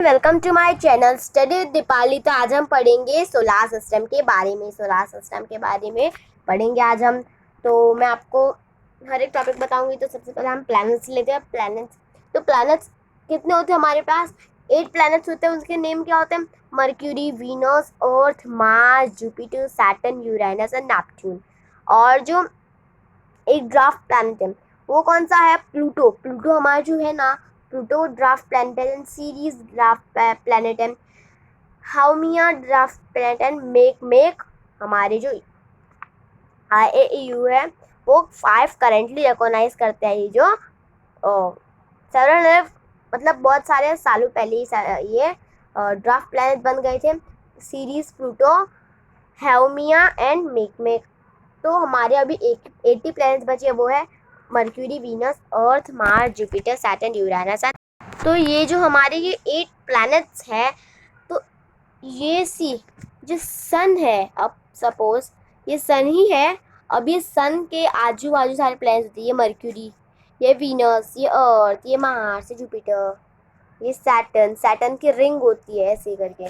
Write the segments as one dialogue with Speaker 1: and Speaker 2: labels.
Speaker 1: Welcome to my channel study with Deepali. तो आज हम पढ़ेंगे सोलार सिस्टम के बारे में पढ़ेंगे आज हम। तो मैं आपको हर एक टॉपिक बताऊंगी। तो सबसे पहले हम प्लैनेट्स लेते हैं। प्लैनेट्स कितने होते हैं हमारे पास? 8 प्लैनेट्स होते हैं। उसके नेम क्या होते हैं? Mercury, Venus, Earth, Mars, Jupiter, Saturn, Uranus and Neptune. और जो एक ड्राफ्ट प्लैनेट है वो कौन सा है? प्लूटो हमारा जो है ना, प्लूटो ड्राफ्ट प्लैनेट है। सीरीज ड्राफ्ट प्लैनेट है। Haumea draft planet and make हमारे जो IAEU है वो 5 करेंटली रिकॉग्नाइज करते हैं। ये जो सेवरल मतलब बहुत सारे सालों पहले ये ड्राफ्ट प्लैनेट बन गए थे। Ceres Pluto, Haumea and Make. तो हमारे अभी 80 प्लैनेट्स बचे। वो है Mercury, Venus, Earth, Mars, Jupiter, Saturn, Uranus. तो ये जो हमारे ये 8 प्लैनेट्स हैं, तो ये जो सन है, अब सपोज ये सन ही है। अब ये सन के आजू बाजू सारे प्लैनेट्स होते हैं। ये मर्क्यूरी, ये वीनस, ये अर्थ, ये मार्स, ये जुपिटर, ये सैटर्न की रिंग होती है ऐसे करके।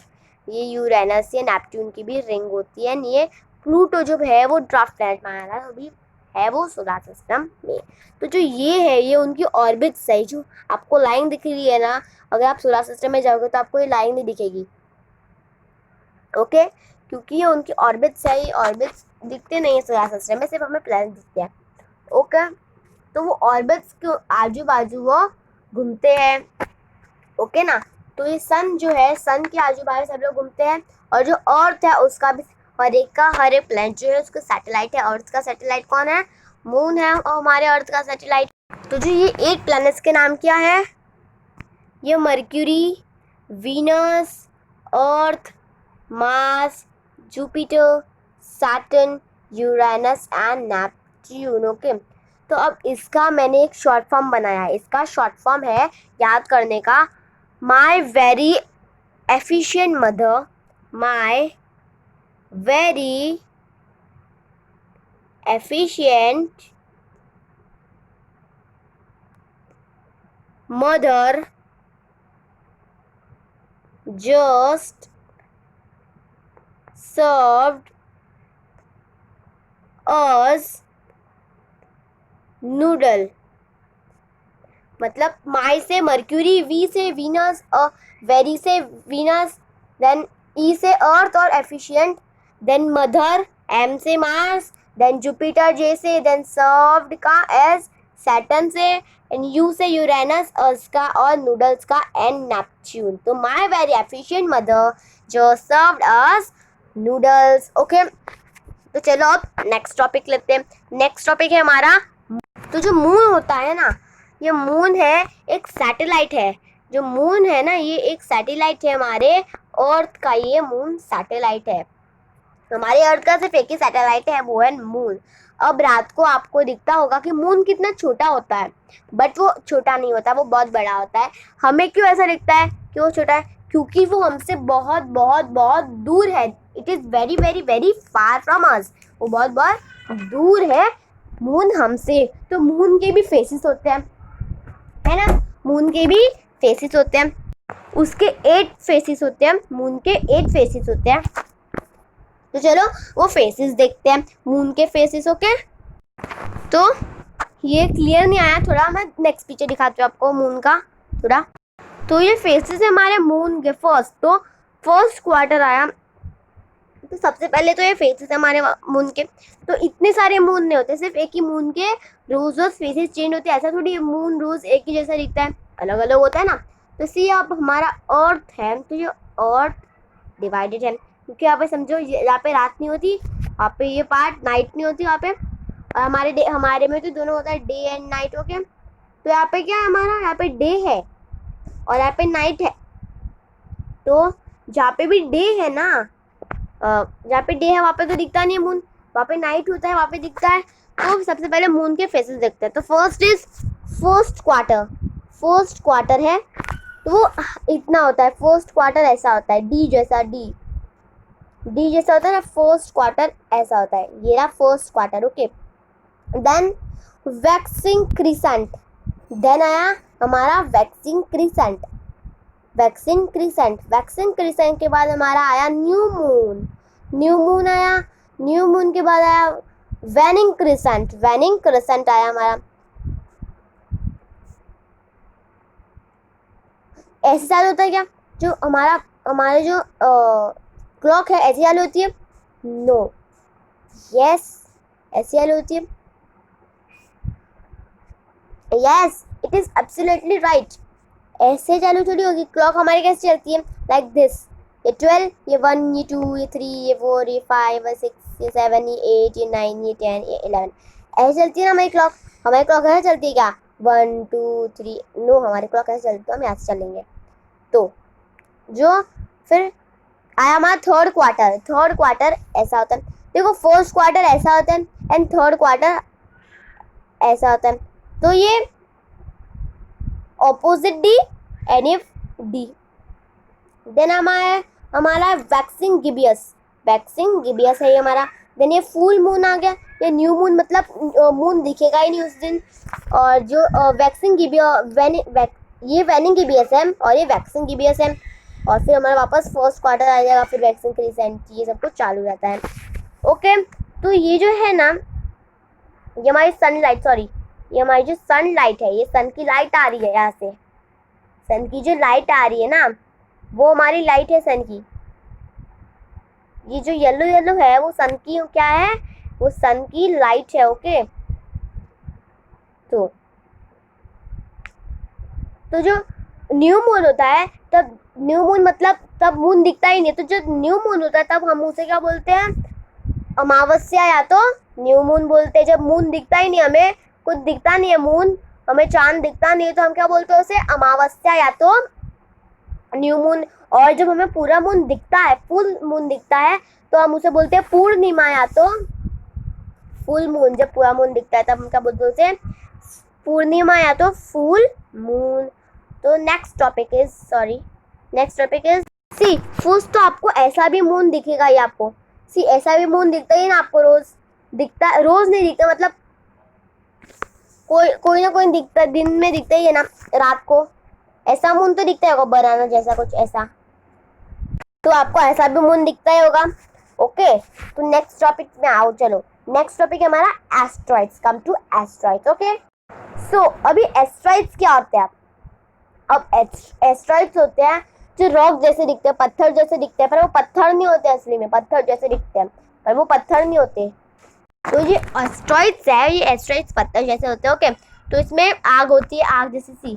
Speaker 1: ये यूरेनस, ये नेपच्यून की भी रिंग होती है। ये प्लूटो जो है वो ड्राफ्ट प्लैनेट माना था, अभी है वो सोलर सिस्टम में। तो जो ये है ये उनकी ऑर्बिट्स है। जो आपको लाइन दिख रही है ना, अगर आप सोलर सिस्टम में जाओगे तो आपको ये लाइन नहीं दिखेगी, ओके? क्योंकि ये उनकी ऑर्बिट्स है। ये ऑर्बिट्स दिखते नहीं है सोलर सिस्टम में, सिर्फ हमें प्लैनेट दिखते हैं, ओके? तो वो ऑर्बिट्स के आजू बाजू वो घूमते हैं, ओके ना? तो ये सन जो है, सन के आजू बाजू सब लोग घूमते हैं। और जो अर्थ है उसका भी, हर एक प्लैनेट जो है उसका सैटेलाइट है। अर्थ का सैटेलाइट कौन है? मून है। और हमारे अर्थ का सैटेलाइट, तो जो ये 8 प्लैनेट्स के नाम क्या है? ये mercury, Venus, Earth, Mars, Jupiter, Saturn, Uranus and Neptune, okay? तो अब इसका मैंने एक शॉर्ट फॉर्म बनाया है। इसका शॉर्ट फॉर्म है याद करने का, my very efficient mother, my very efficient mother just served us noodle. मतलब माई से मर्क्यूरी, वी से वीनस, वेरी से वीनस, देन ई से अर्थ और एफिशिएंट, देन मदर एम से मार्स, देन जुपिटर जे से, देन सर्व्ड का एस सैटर्न से, एंड यू से यूरेनस, अर्थ का, और नूडल्स का एंड नेपच्यून। तो माई वेरी एफिशिएंट मदर जो सर्व्ड अस नूडल्स, ओके? तो चलो अब नेक्स्ट टॉपिक लेते हैं। नेक्स्ट टॉपिक है हमारा, तो जो मून होता है ना, ये मून है, एक सैटेलाइट है। जो मून है ना, ये एक सैटेलाइट है हमारे अर्थ का। ये मून सैटेलाइट है हमारे अर्थ का, सिर्फ एक ही सैटेलाइट है, वो है मून। अब रात को आपको दिखता होगा कि मून कितना छोटा होता है, बट वो छोटा नहीं होता, वो बहुत बड़ा होता है। हमें क्यों ऐसा दिखता है कि वो छोटा है? क्योंकि वो हमसे बहुत बहुत बहुत दूर है। It is very very very far from us. वो बहुत बहुत दूर है मून हमसे। तो मून के भी फेसेस होते हैं, है ना? मून के भी फेसेस होते हैं। उसके 8 फेसेस होते हैं। मून के 8 फेसेस होते हैं। तो चलो वो फेसेस देखते हैं, मून के फेसेस, ओके? तो ये क्लियर नहीं आया थोड़ा, मैं नेक्स्ट पिक्चर दिखाती हूँ आपको मून का थोड़ा। तो ये फेसेस है हमारे मून के। तो फर्स्ट क्वार्टर आया, तो सबसे पहले तो ये फेसेस है हमारे मून के। तो इतने सारे मून नहीं होते, सिर्फ एक ही मून के रोज रोज फेसेस चेंज होते हैं। ऐसा थोड़ी मून रोज एक ही जैसा दिखता है, अलग अलग होता है ना। तो सी अब हमारा अर्थ है, तो ये अर्थ डिवाइडेड है, क्योंकि यहाँ पे समझो यहाँ पे रात नहीं होती, वहाँ पे ये पार्ट नाइट नहीं होती वहाँ पे। और हमारे में तो दोनों होता है, डे एंड नाइट, ओके? तो यहाँ पे क्या है हमारा, यहाँ पे डे है और यहाँ पे नाइट है। तो जहाँ पे भी डे है ना, जहाँ पे डे है वहाँ पे तो दिखता नहीं है मून, वहाँ पे नाइट होता है, वहाँ पे दिखता है। तो सबसे पहले मून के फेसेस देखते हैं। तो फर्स्ट क्वार्टर है, तो वो इतना होता है। फर्स्ट क्वार्टर ऐसा होता है, डी जैसा होता है ना, फर्स्ट क्वार्टर ऐसा होता है। ये रहा first quarter, okay? Then waxing crescent, then आया हमारा waxing crescent, waxing crescent. Waxing crescent के बाद हमारा आया न्यू मून। न्यू मून आया। न्यू मून के बाद आया वैनिंग क्रिसेंट। वैनिंग क्रिसेंट आया हमारा। ऐसे चालू होता है क्या? जो हमारे जो क्लॉक है ऐसी चालू होती है? नो। यस, ऐसी चालू होती है। Yes, it is absolutely right. ऐसे चालू थोड़ी होगी क्लॉक हमारी। कैसे चलती है? Like this. ये 12, ये 1, ये 2, ये 3, ये 4, ये 5, ये 6, ये 7, ये 8, ये 9, ये 10, ये 11। ऐसे चलती है ना हमारी क्लॉक। हमारी क्लॉक ऐसे चलती है क्या? 1 2 3? नो, हमारी क्लॉक ऐसे चलती है, तो हम यहाँ से चलेंगे। तो जो फिर आया हमारा थर्ड क्वार्टर। थर्ड क्वार्टर ऐसा होता है। देखो, फर्स्ट क्वार्टर ऐसा होता है एंड थर्ड क्वार्टर ऐसा होता है। तो ये opposite D and if D. Then हमारा वैक्सिंग गिबियस। वैक्सिंग गिबियस है ये हमारा। देन ये फुल मून आ गया। ये न्यू मून मतलब मून दिखेगा ही नहीं उस दिन। और जो वैक्सिंग गिबियस, ये वैनिंग गिबियस है और ये वैक्सिंग गिबियस है। और फिर हमारा वापस फर्स्ट क्वार्टर आ जाएगा, फिर वैक्सिंग क्रिसेंट, ये सब कुछ चालू रहता है। ओके, तो ये जो है ना, ये हमारी सनलाइट, सॉरी, ये हमारी जो सनलाइट है, ये सन की लाइट आ रही है यहाँ से। सन की जो लाइट आ रही है ना, वो हमारी लाइट है सन की। ये जो येलो येलो है वो सन की क्या है? वो सन की लाइट है। ओके, तो जो न्यू मून होता है, तब न्यू मून मतलब तब मून दिखता ही नहीं। तो जब न्यू मून होता है तब हम उसे क्या बोलते हैं? अमावस्या या तो न्यू मून बोलते हैं। जब मून दिखता ही नहीं, हमें कुछ दिखता नहीं है, मून, हमें चांद दिखता नहीं है, तो हम क्या बोलते हैं? उसे अमावस्या या तो न्यू मून। और जब हमें पूरा मून दिखता है, फुल मून दिखता है, तो हम उसे बोलते हैं पूर्णिमा या तो फुल मून। जब पूरा मून दिखता है तब हम क्या बोलते हैं? उसे पूर्णिमा या तो फुल मून। तो next topic is C, first तो आपको ऐसा भी मून दिखेगा ही आपको। सी, ऐसा भी मून दिखता ही ना आपको, रोज दिखता, रोज नहीं दिखता, मतलब कोई ना कोई दिखता, दिन में दिखता ही है ना, रात को। ऐसा मून तो दिखता है बनाना जैसा कुछ ऐसा, तो आपको ऐसा भी मून दिखता ही होगा। ओके, तो नेक्स्ट टॉपिक में आओ। चलो, नेक्स्ट टॉपिक है हमारा asteroids. Come to asteroids. Okay, so अभी एस्ट्रॉइड्स क्या होते हैं? अब एस्ट्रॉइड्स होते हैं जो रॉक जैसे दिखते हैं, पत्थर जैसे दिखते हैं, पर वो पत्थर नहीं होते असली में, पत्थर जैसे दिखते हैं पर वो पत्थर नहीं होते। तो ये एस्ट्रॉइड्स है, ये एस्ट्रॉइड्स पत्थर जैसे होते हैं। ओके, तो इसमें आग होती है, आग जैसी सी।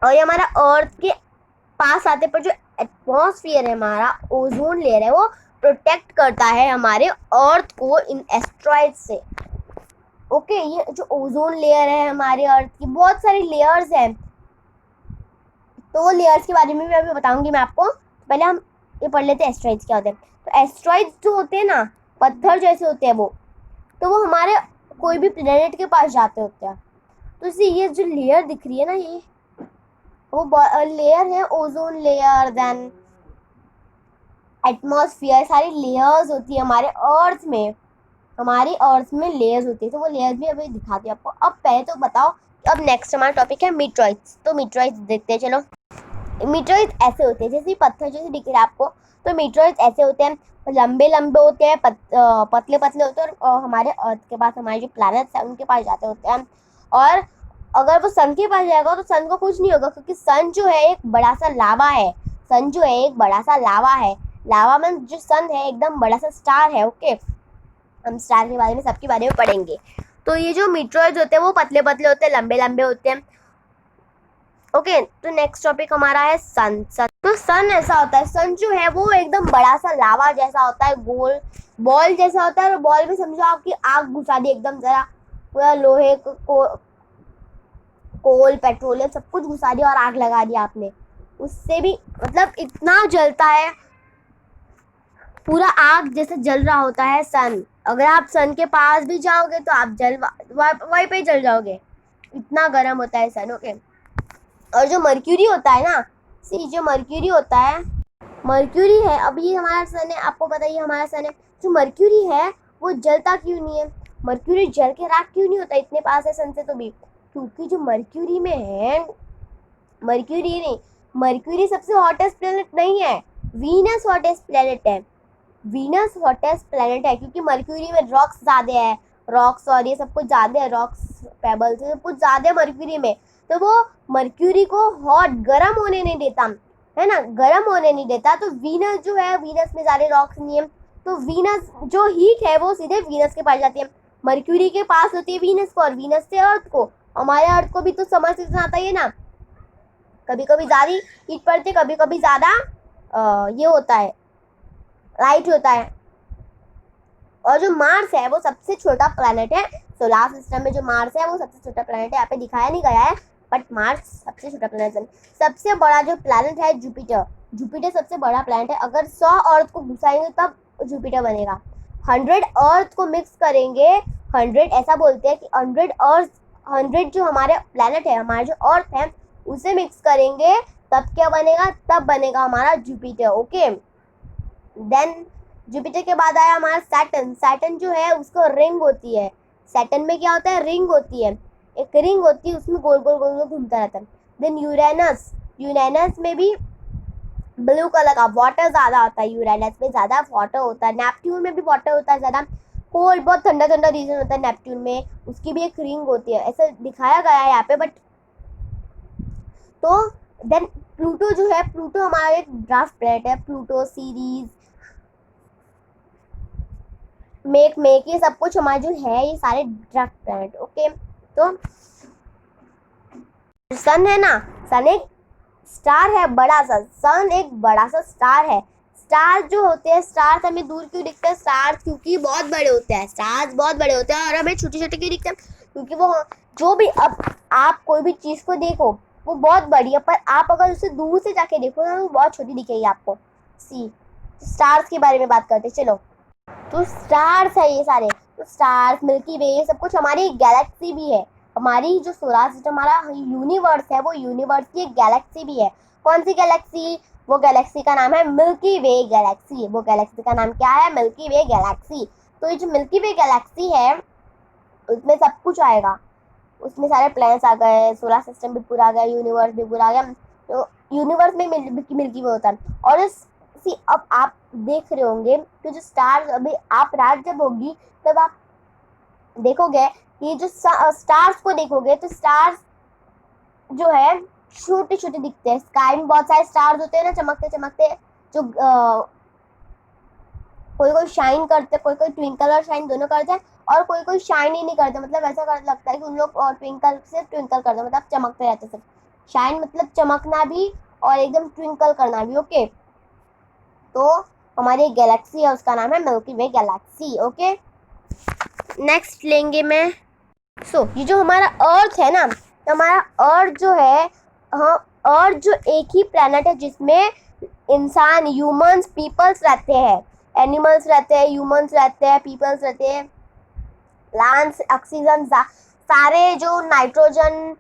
Speaker 1: और ये हमारा अर्थ के पास आते पर जो एटमॉस्फेयर है, हमारा ओजोन लेयर है, वो प्रोटेक्ट करता है हमारे अर्थ को इन एस्ट्रॉइड्स से। ओके, ये जो ओजोन लेयर है हमारे अर्थ की, बहुत सारी लेयर्स हैं, तो लेयर्स के बारे में भी अभी बताऊंगी मैं आपको। पहले हम ये पढ़ लेते हैं एस्ट्रॉइड्स क्या होते हैं। तो एस्ट्रॉइड्स जो होते हैं ना, पत्थर जैसे होते हैं वो, तो वो हमारे कोई भी प्लेनेट के पास जाते होते हैं। तो इसी ये जो लेयर दिख रही है ना, ये वो लेयर है ओजोन लेयर, देन एटमॉस्फेयर, सारी लेयर्स होती है हमारे अर्थ में। हमारी अर्थ में लेयर्स होती है, तो वो लेयर्स भी अभी दिखाती है आपको। अब पहले तो बताओ, अब नेक्स्ट हमारा टॉपिक है मीटरॉइड्स। तो मीटरॉइड्स देखते हैं। चलो, मीटरॉइड्स ऐसे होते हैं जैसे पत्थर जैसे दिख रहा है आपको। तो मीटरॉइड्स ऐसे होते हैं, लंबे लंबे होते हैं, पतले पतले होते हैं, और हमारे अर्थ के पास, हमारे जो प्लैनेट्स हैं उनके पास जाते होते हैं। और अगर वो सन के पास जाएगा तो सन को कुछ नहीं होगा, क्योंकि सन जो है एक बड़ा सा लावा है। सन जो है एक बड़ा सा लावा है। लावा में जो सन है एकदम बड़ा सा स्टार है। ओके, हम स्टार के बारे में, सबके बारे में पढ़ेंगे। तो ये जो मीटरॉइड्स होते हैं वो पतले पतले होते हैं, लंबे लंबे होते हैं। ओके, तो नेक्स्ट टॉपिक हमारा है सन। तो सन ऐसा होता है, सन जो है वो एकदम बड़ा सा लावा जैसा होता है, गोल बॉल जैसा होता है। और बॉल में समझो आपकी आग घुसा दी एकदम, जरा पूरा लोहे को कोल पेट्रोलियम सब कुछ घुसा दिया और आग लगा दिया आपने, उससे भी मतलब इतना जलता है, पूरा आग जैसे जल रहा होता है सन। अगर आप सन के पास भी जाओगे तो आप वहीं पे जल जाओगे, इतना गर्म होता है सन। ओके, और जो मर्क्यूरी होता है ना, जो मर्क्यूरी होता है, मर्क्यूरी है, अब ये हमारा सन है, आपको बताइए हमारा सन है। जो मर्क्यूरी है वो जलता क्यों नहीं है? मर्क्यूरी जल के राख क्यों नहीं होता? इतने पास है सन से तो भी, क्योंकि जो मर्क्यूरी में है मर्क्यूरी नहीं, मर्क्यूरी सबसे हॉटेस्ट प्लेनेट नहीं है, वीनस हॉटेस्ट प्लेनेट है, वीनस हॉटेस्ट प्लेनेट है, क्योंकि मर्क्यूरी में रॉक्स ज़्यादा है, रॉक्स और ये सब कुछ ज़्यादा है, रॉक्स पेबल्स सब कुछ ज़्यादा है मर्क्यूरी में, तो वो मर्क्यूरी को हॉट गर्म होने नहीं देता, है ना, गर्म होने नहीं देता। तो वीनस जो है, वीनस में ज़्यादा रॉक्स नहीं है, तो वीनस जो हीट है वो सीधे वीनस के पास जाती है, मर्क्यूरी के पास होती है वीनस को, और वीनस से अर्थ को। हमारे अर्थ को भी तो समर सीजन आता ही है ना, कभी कभी ज़्यादा हीट पड़ती है, कभी कभी ज़्यादा ये होता है, लाइट होता है। और जो मार्स है वो सबसे छोटा प्लैनेट है, सोलार सिस्टम में जो मार्स है वो सबसे छोटा प्लैनेट है, यहाँ पे दिखाया नहीं गया है, बट मार्स सबसे छोटा प्लैनेट है। सबसे बड़ा जो प्लैनेट है जुपिटर, जुपिटर सबसे बड़ा प्लैनेट है। अगर 100 अर्थ को घुसाएंगे तब जुपिटर बनेगा, 100 अर्थ को मिक्स करेंगे, 100 ऐसा बोलते हैं कि 100 अर्थ, 100 जो हमारे प्लैनेट है, हमारा जो अर्थ है उसे मिक्स करेंगे तब क्या बनेगा, तब बनेगा हमारा जुपिटर। ओके, देन जुपिटर के बाद आया हमारा सैटर्न। सैटर्न जो है उसको रिंग होती है, सैटर्न में क्या होता है, रिंग होती है, एक रिंग होती है, उसमें गोल गोल गोल गोल घूमता रहता है। देन यूरेनस, यूरेनस में भी ब्लू कलर का वाटर ज़्यादा होता है, यूरेनस में ज़्यादा वाटर होता है, नेपट्यून में भी वाटर होता है ज़्यादा, कोल्ड बहुत ठंडा ठंडा रीजन होता है नेपट्यून में, उसकी भी एक रिंग होती है, ऐसा दिखाया गया है यहाँ पे। बट तो देन प्लूटो जो है, प्लूटो हमारा एक ड्राफ्ट प्लैनेट है, प्लूटो सीरीज मेक ये सब कुछ हमारे जो है ये सारे ड्राफ्ट प्लैनेट। ओके, तो सन है ना, सन एक स्टार है बड़ा सा, सन एक बड़ा सा स्टार है। स्टार जो होते हैं, स्टार्स हमें दूर क्यों दिखते हैं, स्टार्स क्योंकि बहुत बड़े होते हैं, स्टार्स बहुत बड़े होते हैं, और हमें छोटे छोटे क्यों दिखते हैं, क्योंकि वो जो भी, अब आप कोई भी चीज़ को देखो वो बहुत बड़ी है, पर आप अगर उसे दूर से जाके देखो ना वो बहुत छोटी दिखेगी आपको। सी स्टार्स के बारे में बात करते चलो, तो स्टार्स है ये सारे, तो स्टार्स, मिल्की वे, ये सब कुछ हमारी गैलेक्सी भी है, हमारी जो सोलर सिस्टम हमारा यूनिवर्स है वो यूनिवर्स की एक गैलेक्सी भी है। कौन सी गैलेक्सी, वो गैलेक्सी का नाम है मिल्की वे गैलेक्सी, वो गैलेक्सी का नाम क्या है, मिल्की वे गैलेक्सी। तो ये जो मिल्की वे गैलेक्सी है उसमें सब कुछ आएगा, उसमें सारे प्लैनेट्स आ गए, सोलर सिस्टम भी पूरा आ गया, यूनिवर्स भी पूरा आ गया, तो यूनिवर्स में मिल्की वे होता है। और इस अब आप देख रहे होंगे कि जो स्टार्स, अभी आप रात जब होगी तब आप देखोगे कि जो स्टार्स को देखोगे तो स्टार्स जो है छोटे छोटे दिखते हैं, स्काई में बहुत सारे स्टार्स होते हैं ना, चमकते चमकते, जो कोई कोई शाइन करते, कोई कोई ट्विंकल और शाइन दोनों करते हैं, और कोई कोई शाइन ही नहीं करते, मतलब ऐसा कर लगता है कि उन लोग ट्विंकल से ट्विंकल करते हैं, मतलब चमकते रहते सिर्फ, शाइन मतलब चमकना भी और एकदम ट्विंकल करना भी। ओके, तो हमारी एक गैलेक्सी है उसका नाम है मिल्की वे गैलेक्सी। ओके, नेक्स्ट लेंगे मैं, ये जो हमारा अर्थ है ना, तो हमारा अर्थ जो है, हाँ, अर्थ जो एक ही प्लैनेट है जिसमें इंसान, ह्यूमंस, पीपल्स रहते हैं, एनिमल्स रहते हैं, ह्यूमंस रहते हैं, पीपल्स रहते हैं, प्लांट्स, ऑक्सीजन, सारे जो नाइट्रोजन,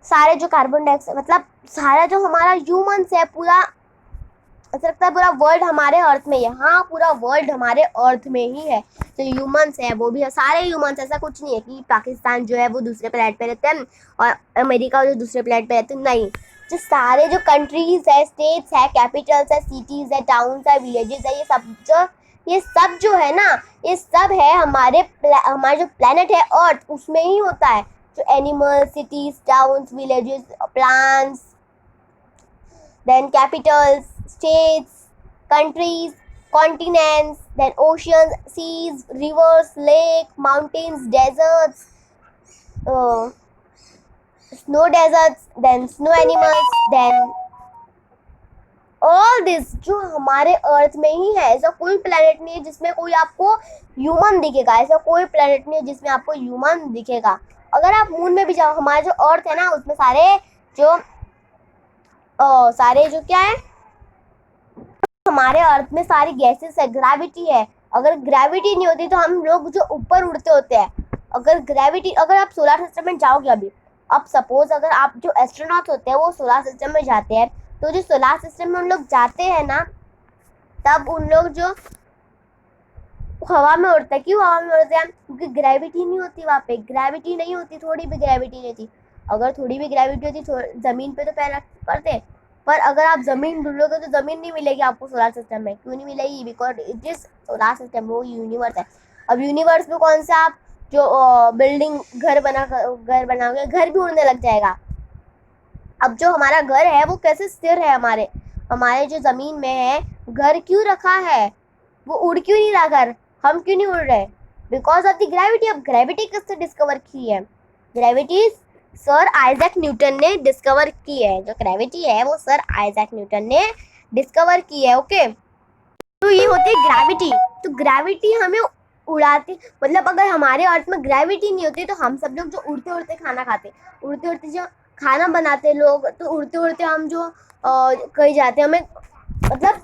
Speaker 1: सारे जो कार्बन डाइऑक्साइड, मतलब सारा जो हमारा ह्यूमंस है, पूरा ऐसा लगता है पूरा वर्ल्ड हमारे अर्थ में है। हाँ, पूरा वर्ल्ड हमारे अर्थ में ही है, जो ह्यूमंस है वो भी है, सारे ह्यूमंस, ऐसा कुछ नहीं है कि पाकिस्तान जो है वो दूसरे प्लेनेट पे रहते हैं और अमेरिका जो दूसरे प्लेनेट पे रहते हैं, नहीं, जो सारे जो कंट्रीज है, स्टेट्स है, कैपिटल्स है, सिटीज है, टाउन्स है, विलेजेस है, ये सब जो है ना, ये सब है हमारे जो प्लेनेट है अर्थ, उसमें ही होता है, जो animals, cities, towns, villages, plants, then capitals, states, countries, continents, then oceans, seas, rivers, lake, mountains, deserts, snow deserts, then snow animals, then all this जो हमारे अर्थ में ही है। ऐसा कोई प्लेनेट नहीं है जिसमें कोई आपको ह्यूमन दिखेगा, ऐसा कोई प्लेनेट नहीं है जिसमें आपको ह्यूमन दिखेगा। अगर आप मून में भी जाओ, हमारा जो अर्थ है ना उसमें सारे जो क्या है, हमारे अर्थ में सारी गैसेस है, ग्रेविटी है, अगर ग्रेविटी नहीं होती तो हम लोग जो ऊपर उड़ते होते हैं, अगर आप सोलर सिस्टम में जाओगे अभी, अब सपोज अगर आप जो एस्ट्रोनॉट होते हैं वो सोलर सिस्टम में जाते हैं, तो जो सोलर सिस्टम में उन लोग जाते हैं ना, तब उन लोग जो हवा में उड़ते हैं, क्यों हवा में उड़ते हैं, क्योंकि ग्रेविटी नहीं होती वहाँ पे, ग्रेविटी नहीं होती, थोड़ी भी ग्रेविटी नहीं होती, अगर थोड़ी भी ग्रेविटी होती जमीन पे तो पैर रख करते, पर अगर आप जमीन ढूंढोगे तो जमीन नहीं मिलेगी आपको सोलर सिस्टम में। क्यों नहीं मिलेगी? Because it is solar system, वो यूनिवर्स है। अब यूनिवर्स में कौन सा आप जो बिल्डिंग घर बनाओगे, घर भी उड़ने लग जाएगा। अब जो हमारा घर है वो कैसे स्थिर है, हमारे जो जमीन में है घर क्यों रखा है, वो उड़ क्यों नहीं रहा घर, हम क्यों नहीं उड़ रहे? Because of the gravity. अब ग्रेविटी किसने डिस्कवर की है? ग्रेविटी सर आइजैक न्यूटन ने डिस्कवर की है। जो ग्रेविटी है वो सर आइजैक न्यूटन ने डिस्कवर की है। ओके, तो ये होती है ग्रेविटी। तो ग्रेविटी हमें उड़ाती, मतलब अगर हमारे अर्थ में ग्रेविटी नहीं होती तो हम सब लोग जो उड़ते उड़ते खाना खाते, उड़ते उड़ते जो खाना बनाते लोग, तो उड़ते उड़ते हम जो कहीं जाते, हमें मतलब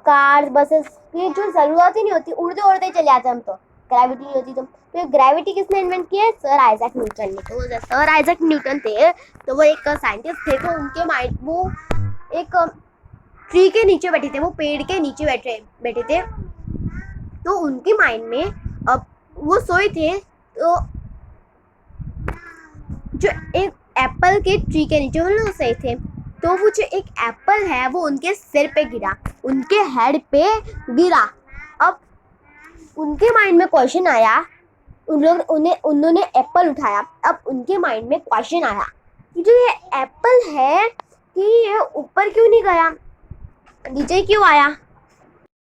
Speaker 1: कार बसेस की जो जरूरत ही नहीं होती, उड़ते उड़ते चले जाते हम। तो ग्रेविटी नहीं होती तो ग्रेविटी किसने इन्वेंट किया है? सर आइजैक न्यूटन ने। तो सर आइजैक न्यूटन थे तो वो एक साइंटिस्ट थे, तो उनके माइंड वो एक ट्री के नीचे बैठे थे, वो पेड़ के नीचे बैठे थे। तो उनके माइंड में अब वो सोए थे, तो जो एक एप्पल के ट्री के नीचे वो लोग सोए थे, तो वो जो एक एप्पल है वो उनके सिर पे गिरा, उनके हेड पे गिरा। अब उनके माइंड में क्वेश्चन आया, उन्होंने एप्पल उठाया। अब उनके माइंड में क्वेश्चन आया कि जो ये एप्पल है कि ये ऊपर क्यों नहीं गया, नीचे क्यों आया?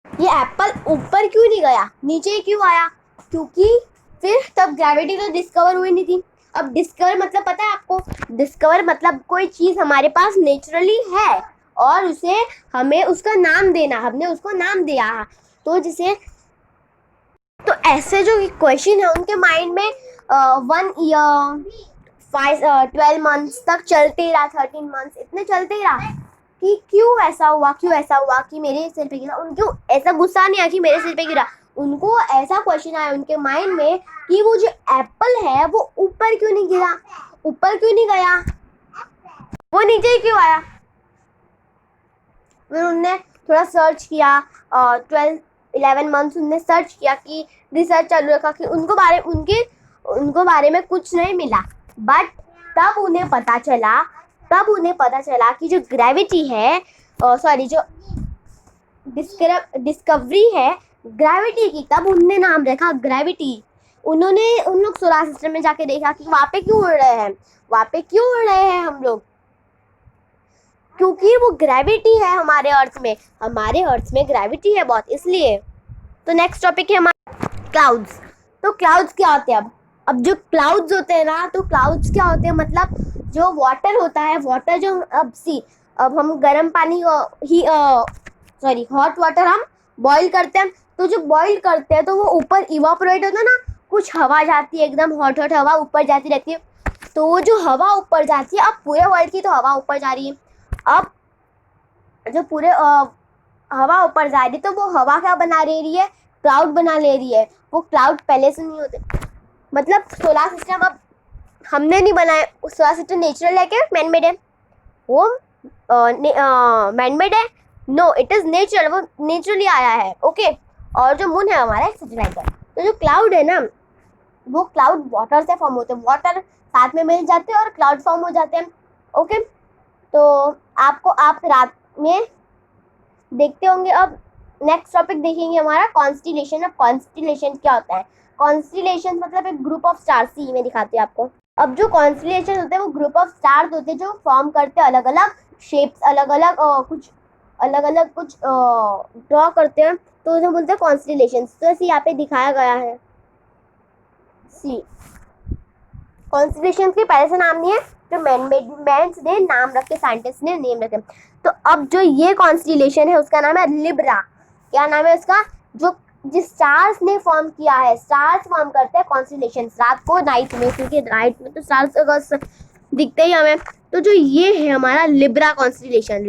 Speaker 1: ये एप्पल ऊपर क्यों नहीं गया, नीचे क्यों आया? क्योंकि फिर तब ग्रेविटी तो डिस्कवर हुई नहीं थी। अब डिस्कवर मतलब पता है आपको? डिस्कवर मतलब कोई चीज़ हमारे पास नेचुरली है और उसे हमें उसका नाम देना, हमने उसको नाम दिया। तो जिसे तो ऐसे जो क्वेश्चन है उनके माइंड में 1 ईयर 12 मंथ्स तक चलते ही रहा, 13 मंथ्स इतने चलते ही रहा कि क्यों ऐसा हुआ कि मेरे सिर पे गिरा। उनको ऐसा गुस्सा नहीं आया कि मेरे सिर पे गिरा, उनको ऐसा क्वेश्चन आया उनके माइंड में कि वो जो एप्पल है वो ऊपर क्यों नहीं गिरा, ऊपर क्यों नहीं गया, वो नीचे ही क्यों आया। फिर उन्होंने थोड़ा सर्च किया, 11 मंथ्स उन्होंने सर्च किया, कि रिसर्च चालू रखा कि उनको बारे में कुछ नहीं मिला। बट तब उन्हें पता चला कि जो ग्रेविटी है, जो डिस्कवरी है ग्रेविटी की, तब उनने नाम रखा ग्रेविटी। उन लोग सोलर सिस्टम में जाके देखा कि वहाँ पे क्यों उड़ रहे हैं हम लोग, क्योंकि वो ग्रेविटी है हमारे अर्थ में ग्रेविटी है बहुत, इसलिए। तो नेक्स्ट टॉपिक है हमारा क्लाउड्स। तो क्लाउड्स क्या होते हैं? अब जो क्लाउड्स होते हैं ना, तो क्लाउड्स क्या होते हैं, मतलब जो वाटर होता है, वाटर जो अब हम गर्म पानी हॉट वाटर हम बॉईल करते हैं, तो जो बॉईल करते हैं तो वो ऊपर इवापोरेट होता है ना, कुछ हवा जाती है, एकदम हॉट हवा ऊपर जाती रहती है। तो वो जो हवा ऊपर जाती है, अब पूरे वर्ल्ड की तो हवा ऊपर जा रही है, अब जो पूरे हवा ऊपर जा रही है, तो वो हवा क्या बना रही है? क्लाउड बना ले रही है। वो क्लाउड पहले से नहीं होते, मतलब सोलर सिस्टम अब हमने नहीं बनाया, सोलर सिस्टम नेचुरल है क्या मैन मेड है? वो मैन मेड है? नो, इट इज नेचुरल, वो नेचुरली आया है। ओके, और जो मून है हमारा एक सैटेलाइट है। तो जो क्लाउड है ना, वो क्लाउड वाटर से फॉर्म होते हैं, वाटर साथ में मिल जाते हैं और क्लाउड फॉर्म हो जाते हैं। ओके, तो आप रात में देखते होंगे। अब नेक्स्ट टॉपिक देखेंगे हमारा कॉन्स्टिलेशन। अब कॉन्स्टिलेशन क्या होता है? कॉन्स्टिलेशन मतलब एक ग्रुप ऑफ स्टार, सी में दिखाती है आपको। अब जो कॉन्स्टिलेशन होते हैं वो ग्रुप ऑफ स्टार्स होते हैं जो फॉर्म करते हैं अलग अलग शेप्स, अलग अलग कुछ ड्रॉ करते हैं, तो उन्हें बोलते हैं कॉन्स्टिलेशन। तो ऐसे यहाँ पे दिखाया गया है, सी। कॉन्स्टिलेशन के पहले से नाम नहीं है, जो मैंस ने नाम रखे, साइंटिस्ट ने नेम रखे। तो अब जो ये कॉन्स्टिलेशन है उसका नाम है लिब्रा। क्या नाम है उसका? जो जिस स्टार्स ने फॉर्म किया है, स्टार्स फॉर्म करते हैं कॉन्स्टिलेशन रात को, नाइट में, क्योंकि नाइट में तो स्टार्स दिखते ही हमें। तो जो ये है हमारा लिब्रा कॉन्स्टिलेशन।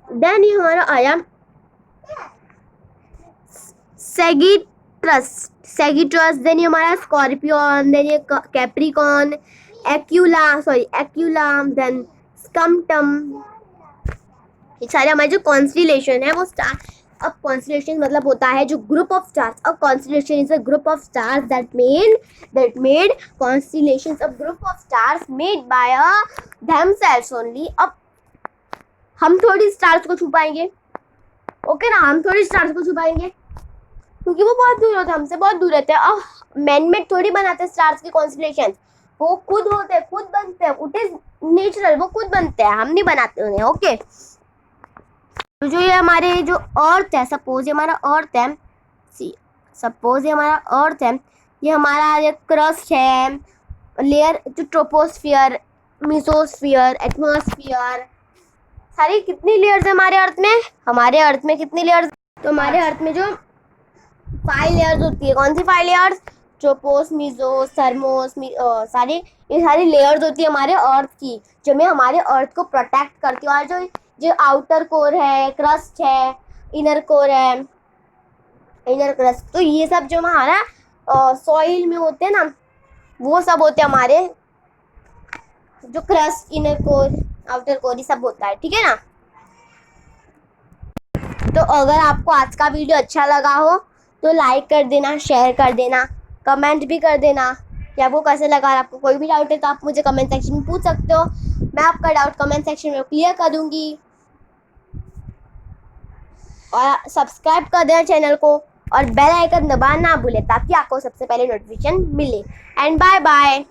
Speaker 1: देन ये हमारा आया सैगिट्रस, देन ये हमारा स्कॉर्पियन, देन ये कैप्रिकॉन, एक्यूला, देन स्कम्टम। ये सारे हमारे जो कॉन्स्टिलेशन है वो स्टार अब कॉन्स्टलेशन मतलब होता है जो group of stars. A constellation is a group of stars that made constellations, a group of stars made by themselves only. अब हम थोड़ी स्टार्स को छुपाएंगे, ओके ना, हम थोड़ी स्टार्स को छुपाएंगे क्योंकि वो बहुत दूर होते हैं, हमसे बहुत दूर रहते हैं. अब मैनमेड थोड़ी बनाते हैं स्टार्स की कॉन्स्टलेशन, वो खुद होते हैं, खुद बनते हैं. इट इज नेचुरल, वो खुद बनते हैं, हम नहीं बनाते उन्हें. ओके तो जो ये हमारे जो अर्थ है, सपोज ये हमारा अर्थ है, सपोज ये हमारा अर्थ है, ये हमारा ये क्रस्ट है, लेयर जो ट्रोपोस्फियर, मेसोस्फियर, एटमॉस्फियर, सारी कितनी लेयर्स है हमारे अर्थ में? हमारे अर्थ में कितनी लेयर्स? तो हमारे अर्थ में जो 5 लेयर्स होती है, कौन सी 5 लेयर्स? ट्रोपोस, मीजोस, थर्मोस, सारी ये सारी लेयर्स होती है हमारे अर्थ की, जो में हमारे अर्थ को प्रोटेक्ट करती है. और जो जो आउटर कोर है, क्रस्ट है, इनर कोर है, इनर क्रस्ट, तो ये सब जो हमारा सॉइल में होते हैं ना, वो सब होते हैं हमारे जो crust, inner core, outer core, ये सब होता है. ठीक है ना. तो अगर आपको आज का वीडियो अच्छा लगा हो तो लाइक कर देना, शेयर कर देना, कमेंट भी कर देना कि आपको कैसे लगा. आपको कोई भी डाउट है तो आप मुझे कमेंट सेक्शन में पूछ सकते हो, मैं आपका डाउट कमेंट सेक्शन में क्लियर कर दूंगी. और सब्सक्राइब कर देना चैनल को और बेल आइकन दबाना ना भूले ताकि आपको सबसे पहले नोटिफिकेशन मिले. And bye bye.